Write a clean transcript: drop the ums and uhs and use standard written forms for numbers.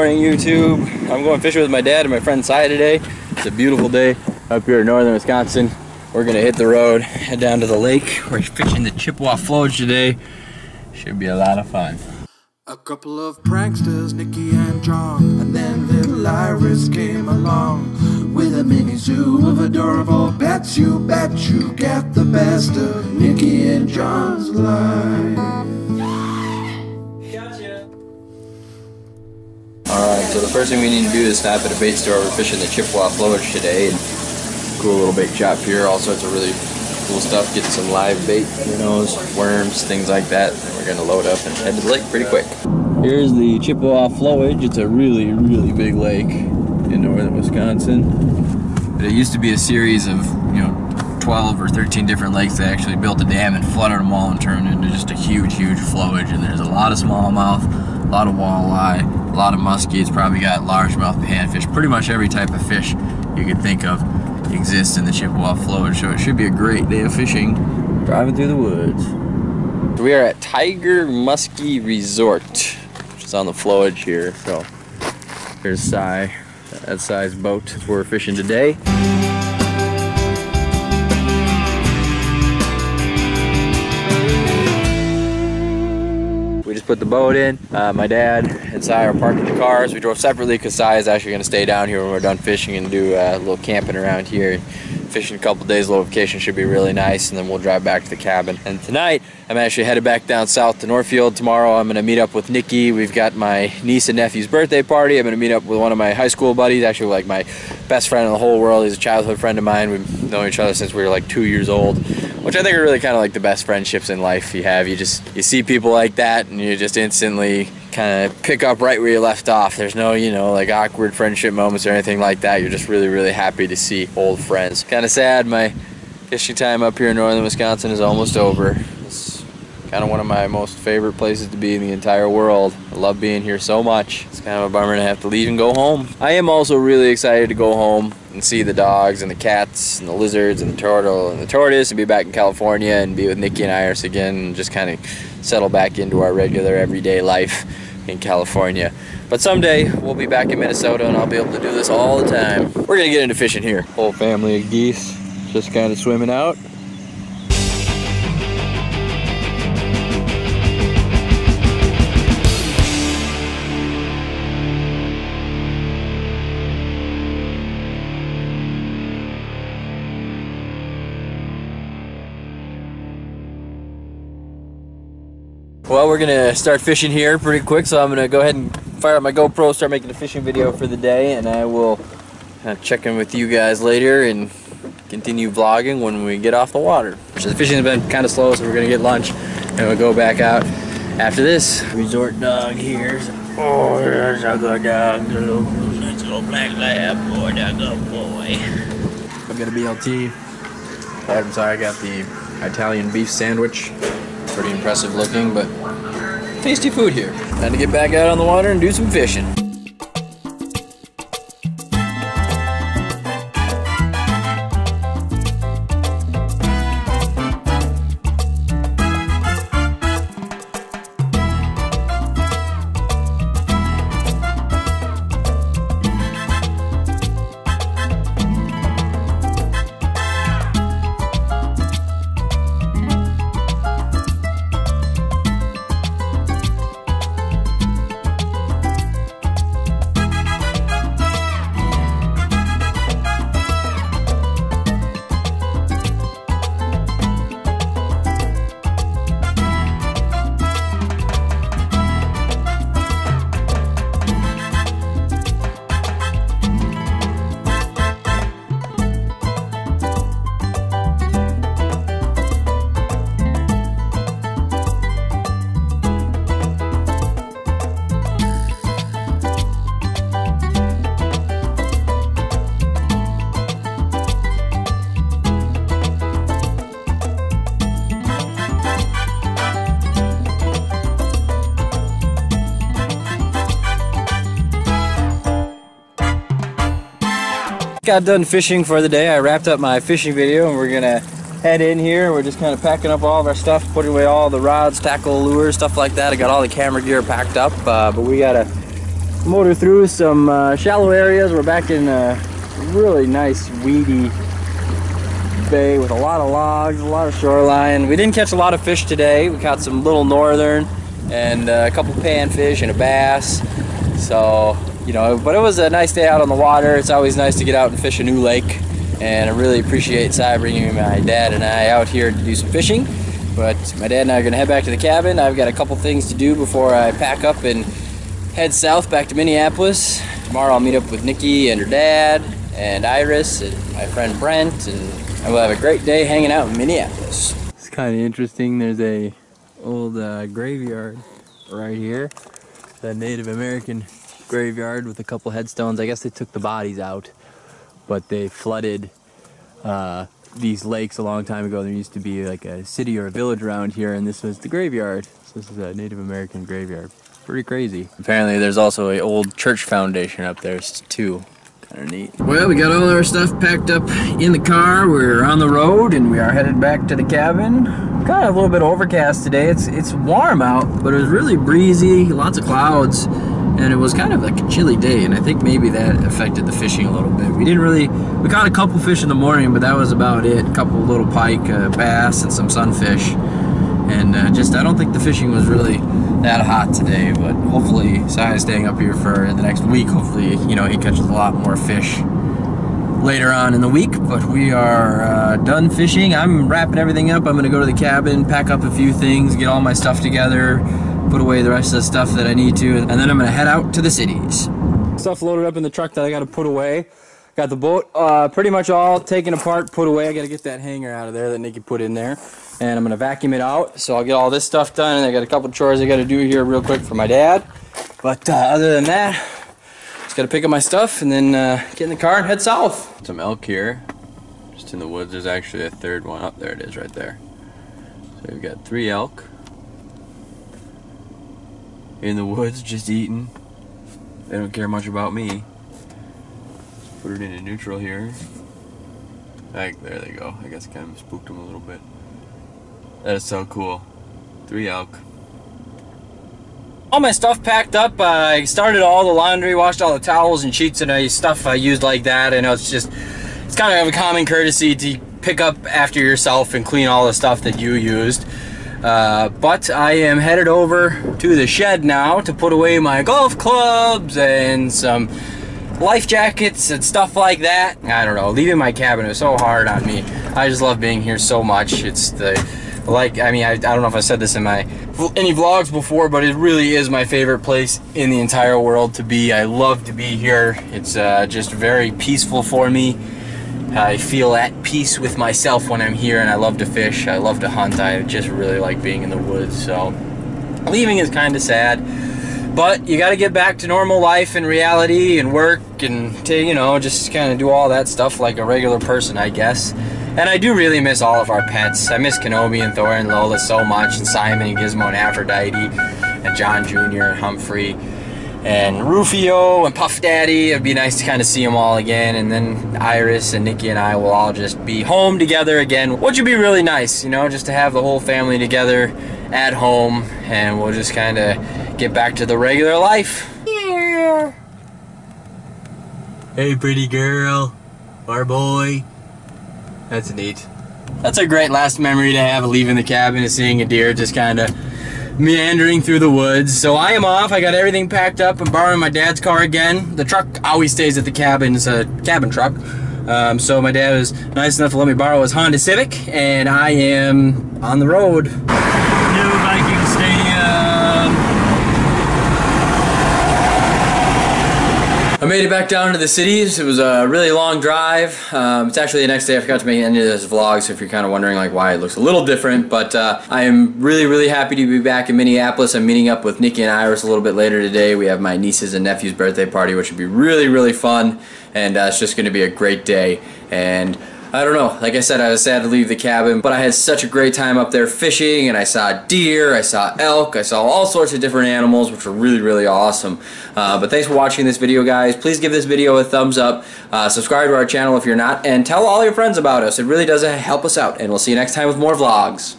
Morning YouTube. I'm going fishing with my dad and my friend Cy today. It's a beautiful day up here in northern Wisconsin. We're gonna hit the road, head down to the lake. We're fishing the Chippewa flowage today. Should be a lot of fun. A couple of pranksters, Nikki and John, and then little Iris came along with a mini zoo of adorable pets. You bet you get the best of Nikki and John's life. Alright, so the first thing we need to do is stop at a bait store. We're fishing the Chippewa flowage today. And cool little bait shop here, all sorts of really cool stuff. Getting some live bait, minnows, worms, things like that. And we're gonna load up and head to the lake pretty quick. Here's the Chippewa flowage. It's a really, really big lake in northern Wisconsin. But it used to be a series of, 12 or 13 different lakes. They actually built a dam and flooded them all and turned into just a huge, huge flowage. And there's a lot of smallmouth, a lot of walleye, a lot of muskie. It's probably got largemouth panfish. Pretty much every type of fish you could think of exists in the Chippewa flowage. So it should be a great day of fishing, driving through the woods. We are at Tiger Muskie Resort, which is on the flowage here. So here's Cy. That's Cy's boat. That's where we're fishing today. We just put the boat in. My dad and Cy are parked in the cars. We drove separately because Cy is actually going to stay down here when we're done fishing and do a little camping around here. Fishing a couple days, little vacation should be really nice, and then we'll drive back to the cabin. And tonight, I'm actually headed back down south to Northfield. Tomorrow, I'm going to meet up with Nikki. We've got my niece and nephew's birthday party. I'm going to meet up with one of my high school buddies, actually like my best friend in the whole world. He's a childhood friend of mine. We've known each other since we were like 2 years old, which I think are really kind of like the best friendships in life you have. You see people like that, and you just instantly kind of pick up right where you left off. There's no, like awkward friendship moments or anything like that. You're just really, really happy to see old friends. Kind of sad my fishing time up here in northern Wisconsin is almost over. It's kind of one of my most favorite places to be in the entire world. I love being here so much. It's kind of a bummer to have to leave and go home. I am also really excited to go home and see the dogs and the cats and the lizards and the turtle and the tortoise and be back in California and be with Nikki and Iris again and just kind of settle back into our regular everyday life in California. But someday we'll be back in Minnesota and I'll be able to do this all the time. We're gonna get into fishing here. Whole family of geese just kind of swimming out. Well, we're gonna start fishing here pretty quick, so I'm gonna go ahead and fire up my GoPro, start making a fishing video for the day, and I will check in with you guys later and continue vlogging when we get off the water. So the fishing has been kind of slow, so we're gonna get lunch and we'll go back out after this. Resort dog here. Oh, there's a good dog, nice little black lab. Boy, that good boy. I've got a BLT. I'm sorry, I got the Italian beef sandwich. Pretty impressive looking, but tasty food here. Time to get back out on the water and do some fishing. Got done fishing for the day. I wrapped up my fishing video and we're gonna head in here. We're just kind of packing up all of our stuff, putting away all the rods, tackle, lures, stuff like that. I got all the camera gear packed up, but we gotta motor through some shallow areas. We're back in a really nice weedy bay with a lot of logs, a lot of shoreline. We didn't catch a lot of fish today. We caught some little northern and a couple panfish and a bass. So, you know, but it was a nice day out on the water. It's always nice to get out and fish a new lake. And I really appreciate Si bringing my dad and I out here to do some fishing. But my dad and I are going to head back to the cabin. I've got a couple things to do before I pack up and head south back to Minneapolis. Tomorrow I'll meet up with Nikki and her dad and Iris and my friend Brent, and we'll have a great day hanging out in Minneapolis. It's kind of interesting. There's a old graveyard right here. The Native American graveyard with a couple headstones. I guess they took the bodies out, but they flooded these lakes a long time ago. There used to be like a city or a village around here, and this was the graveyard. So this is a Native American graveyard. Pretty crazy. Apparently there's also an old church foundation up there too. Kind of neat. Well, we got all our stuff packed up in the car. We're on the road and we are headed back to the cabin. Kind of a little bit overcast today. It's warm out, but it was really breezy, lots of clouds. And it was kind of like a chilly day, and I think maybe that affected the fishing a little bit. We caught a couple fish in the morning, but that was about it. A couple little pike, bass, and some sunfish. And I don't think the fishing was really that hot today, but hopefully Si is staying up here for the next week. Hopefully, you know, he catches a lot more fish later on in the week. But we are done fishing. I'm wrapping everything up. I'm gonna go to the cabin, pack up a few things, get all my stuff together, put away the rest of the stuff that I need to, and then I'm gonna head out to the cities. Stuff loaded up in the truck that I gotta put away. Got the boat pretty much all taken apart, put away. I gotta get that hanger out of there that Nikki put in there. And I'm gonna vacuum it out. So I'll get all this stuff done, and I got a couple chores I gotta do here real quick for my dad. But other than that, just gotta pick up my stuff and then get in the car and head south. Some elk here, just in the woods. There's actually a third one. Up there it is right there. So we've got 3 elk in the woods just eating. They don't care much about me. Let's put it into neutral here. There they go. I guess I kind of spooked them a little bit. That is so cool. 3 elk. All my stuff packed up. I started all the laundry, washed all the towels and sheets and stuff I used like that. I know it's kind of a common courtesy to pick up after yourself and clean all the stuff that you used. But I am headed over to the shed now to put away my golf clubs and some life jackets and stuff like that. I don't know, leaving my cabin is so hard on me. I just love being here so much. It's I don't know if I said this in any vlogs before, but it really is my favorite place in the entire world to be. I love to be here. It's just very peaceful for me. I feel at peace with myself when I'm here, and I love to fish. I love to hunt. I just really like being in the woods. So leaving is kind of sad, but you got to get back to normal life and reality and work and you know, just kind of do all that stuff like a regular person, I guess. And I do really miss all of our pets. I miss Kenobi and Thor and Lola so much, and Simon and Gizmo and Aphrodite and John Jr. and Humphrey and Rufio and Puff Daddy. It'd be nice to kind of see them all again, and then Iris and Nikki and I will all just be home together again, which would be really nice, you know, just to have the whole family together at home, and we'll just kind of get back to the regular life. Yeah. Hey, pretty girl, our boy. That's neat. That's a great last memory to have, leaving the cabin and seeing a deer just kind of meandering through the woods. So I am off. I got everything packed up. I'm borrowing my dad's car again. The truck always stays at the cabin. It's a cabin truck. So my dad was nice enough to let me borrow his Honda Civic, and I am on the road. New Viking Stadium. I made it back down to the cities. It was a really long drive. It's actually the next day. I forgot to make any of this vlog, so if you're kind of wondering like why it looks a little different, but I am really happy to be back in Minneapolis. I'm meeting up with Nikki and Iris a little bit later today. We have my niece's and nephew's birthday party, which would be really fun, and it's just going to be a great day. And I don't know, like I said, I was sad to leave the cabin, but I had such a great time up there fishing, and I saw deer, I saw elk, I saw all sorts of different animals, which were really awesome. But thanks for watching this video, guys. Please give this video a thumbs up, subscribe to our channel if you're not, and tell all your friends about us. It really does help us out, and we'll see you next time with more vlogs.